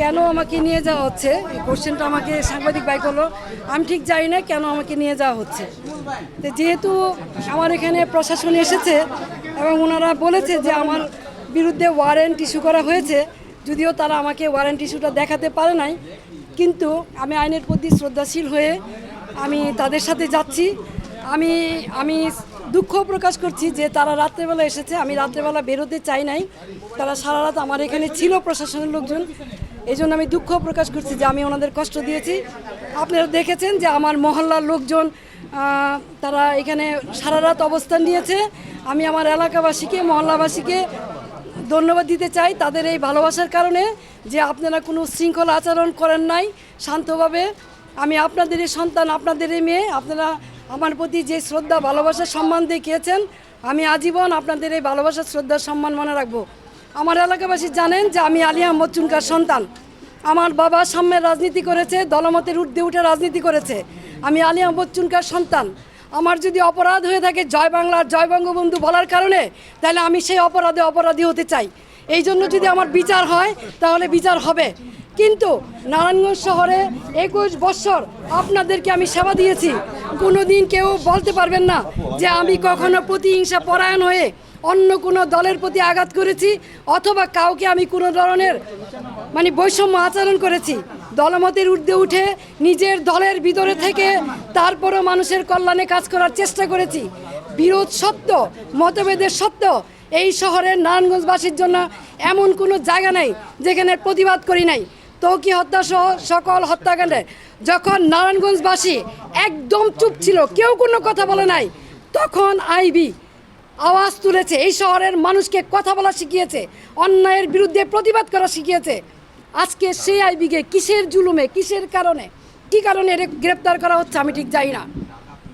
কেন আমাকে নিয়ে যাওয়া হচ্ছে এই কোশ্চেনটা আমাকে সাংবাদিক ভাই করলো। আমি ঠিক জানি না কেন আমাকে নিয়ে যাওয়া হচ্ছে। তো যেহেতু আমার এখানে প্রশাসন এসেছে এবং ওনারা বলেছে যে আমার বিরুদ্ধে ওয়ারেন্ট ইস্যু করা হয়েছে, যদিও তারা আমাকে ওয়ারেন্ট ইস্যুটা দেখাতে পারে নাই, কিন্তু আমি আইনের প্রতি শ্রদ্ধাশীল হয়ে আমি তাদের সাথে যাচ্ছি। আমি আমি দুঃখ প্রকাশ করছি যে তারা রাত্রেবেলা এসেছে, আমি রাত্রেবেলা বেরোতে চাই নাই। তারা সারা রাত আমার এখানে ছিল, প্রশাসনের লোকজন। এই জন্য আমি দুঃখ প্রকাশ করছি যে আমি ওনাদের কষ্ট দিয়েছি। আপনারা দেখেছেন যে আমার মহল্লার লোকজন তারা এখানে সারা রাত অবস্থান নিয়েছে। আমি আমার এলাকাবাসীকে, মহল্লাবাসীকে ধন্যবাদ দিতে চাই তাদের এই ভালোবাসার কারণে, যে আপনারা কোনো শৃঙ্খলা আচরণ করেন নাই, শান্তভাবে। আমি আপনাদেরই সন্তান, আপনাদেরই মেয়ে। আপনারা আমার প্রতি যে শ্রদ্ধা, ভালোবাসা, সম্মান দেখিয়েছেন, আমি আজীবন আপনাদের এই ভালোবাসা, শ্রদ্ধা, সম্মান মনে রাখবো। আমার এলাকাবাসী জানেন যে আমি আলী আহমদ চুনকার সন্তান। আমার বাবা সাম্যের রাজনীতি করেছে, দলমতের ঊর্ধ্বে উঠে রাজনীতি করেছে। আমি আলী আহমদ চুনকার সন্তান। আমার যদি অপরাধ হয়ে থাকে জয় বাংলার, জয় বঙ্গবন্ধু বলার কারণে, তাহলে আমি সেই অপরাধী হতে চাই। এই জন্য যদি আমার বিচার হয় তাহলে বিচার হবে। কিন্তু নারায়ণগঞ্জ শহরে 21 বছর আপনাদেরকে আমি সেবা দিয়েছি। কোনো দিন কেউ বলতে পারবেন না যে আমি কখনো প্রতিহিংসা পরায়ণ হয়ে অন্য কোনো দলের প্রতি আঘাত করেছি, অথবা কাউকে আমি কোনো ধরনের বৈষম্য আচরণ করেছি। দলমতের ঊর্ধ্বে উঠে নিজের দলের ভিতরে থেকে তারপরও মানুষের কল্যাণে কাজ করার চেষ্টা করেছি। বিরোধ সত্য, মতভেদের সত্য। এই শহরের নারায়ণগঞ্জবাসীর জন্য এমন কোনো জায়গা নেই যেখানে প্রতিবাদ করি নাই। তৌকি হত্যা সহ সকল হত্যাকাণ্ডে যখন নারায়ণগঞ্জবাসী একদম চুপ ছিল, কেউ কোনো কথা বলে নাই, তখন আইবি আওয়াজ তুলেছে। এই শহরের মানুষকে কথা বলা শিখিয়েছে, অন্যায়ের বিরুদ্ধে প্রতিবাদ করা শিখিয়েছে। আজকে সেই আইবিকে কিসের জুলুমে, কিসের কারণে, কী কারণে গ্রেপ্তার করা হচ্ছে আমি ঠিক জানি না।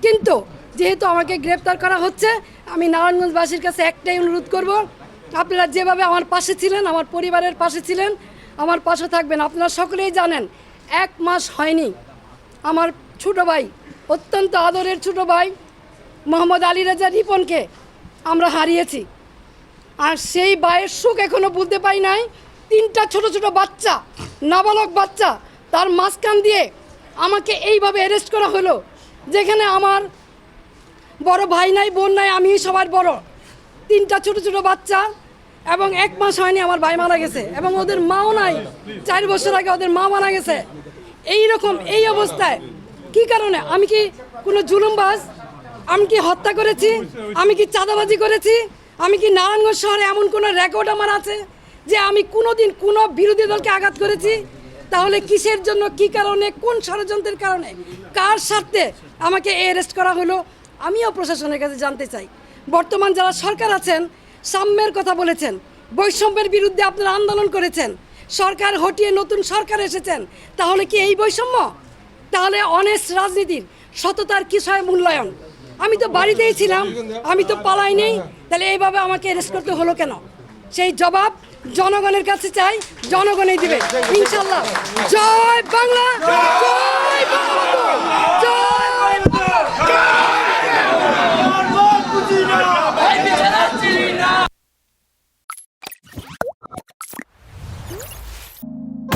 কিন্তু যেহেতু আমাকে গ্রেপ্তার করা হচ্ছে, আমি নারায়ণগঞ্জবাসীর কাছে একটাই অনুরোধ করব, আপনারা যেভাবে আমার পাশে ছিলেন, আমার পরিবারের পাশে ছিলেন, আমার পাশে থাকবেন। আপনারা সকলেই জানেন 1 মাস হয়নি আমার ছোটো ভাই, অত্যন্ত আদরের ছোটো ভাই মোহাম্মদ আলী রাজা রিপনকে আমরা হারিয়েছি। আর সেই ভাইয়ের সুখ এখনও বলতে পাই নাই। 3টা ছোট ছোট বাচ্চা, নাবালক বাচ্চা, তার মাঝখান দিয়ে আমাকে এইভাবে অ্যারেস্ট করা হলো, যেখানে আমার বড় ভাই নাই, বোন নাই, আমি সবার বড়। 3টা ছোট ছোট বাচ্চা, এবং 1 মাস হয়নি আমার ভাই মারা গেছে, এবং ওদের মাও নাই। 4 বছর আগে ওদের মা মারা গেছে। এই অবস্থায় কি কারণে? আমি কি কোনো জুলুমবাজ? আমি কি হত্যা করেছি? আমি কি চাঁদাবাজি করেছি? আমি কি নারায়ণগঞ্জ শহরে এমন কোনো রেকর্ড আমার আছে যে আমি কোনোদিন কোনো বিরোধী দলকে আঘাত করেছি? তাহলে কিসের জন্য, কি কারণে, কোন ষড়যন্ত্রের কারণে, কার স্বার্থে আমাকে অ্যারেস্ট করা হলো? আমিও প্রশাসনের কাছে জানতে চাই। বর্তমান যারা সরকার আছেন, সাম্যের কথা বলেছেন, বৈষম্যের বিরুদ্ধে আপনারা আন্দোলন করেছেন, সরকার হটিয়ে নতুন সরকার এসেছেন, তাহলে কি এই বৈষম্য? তাহলে অনেস্ট রাজনীতির, সততার কিসয় মূল্যায়ন? আমি তো বাড়িতেই ছিলাম, আমি তো পালাই নেই, তাহলে এইভাবে আমাকে অ্যারেস্ট করতে হলো কেন? সেই জবাব জনগণের কাছে চাই, জনগণই দিবে ইনশাল্লাহ। জয় বাংলা, জয় বাংলা।